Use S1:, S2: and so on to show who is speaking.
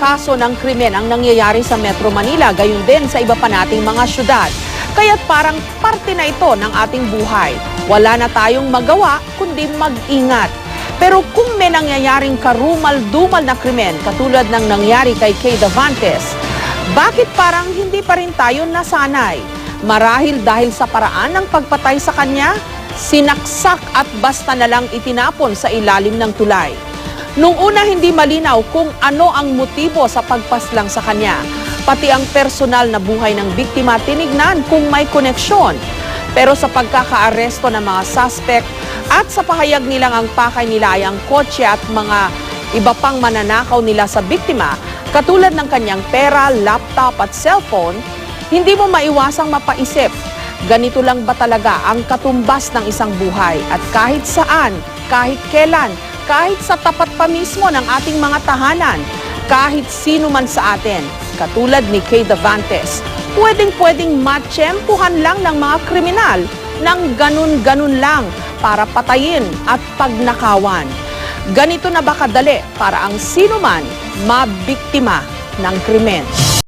S1: kaso ng krimen ang nangyayari sa Metro Manila, gayon din sa iba pa nating mga syudad. Kaya't parang parte na ito ng ating buhay. Wala na tayong magawa kundi mag-ingat. Pero kung may nangyayaring karumal-dumal na krimen katulad ng nangyari kay Kay Davantes, bakit parang hindi pa rin tayo nasanay? Marahil dahil sa paraan ng pagpatay sa kanya, sinaksak at basta na lang itinapon sa ilalim ng tulay. Nung una hindi malinaw kung ano ang motibo sa pagpaslang sa kanya. Pati ang personal na buhay ng biktima tinignan kung may koneksyon. Pero sa pagkakaaresto ng mga suspect at sa pahayag nilang ang pakay nila ay ang kotse at mga iba pang mananakaw nila sa biktima, katulad ng kanyang pera, laptop at cellphone, hindi mo maiwasang mapaisip, ganito lang ba talaga ang katumbas ng isang buhay? At kahit saan, kahit kailan, kahit sa tapat pa mismo ng ating mga tahanan, kahit sino man sa atin, katulad ni Kay Davantes, pwedeng matsyempuhan lang ng mga kriminal ng ganun-ganun lang para patayin at pagnakawan. Ganito na ba kadali para ang sino man mabiktima ng krimen?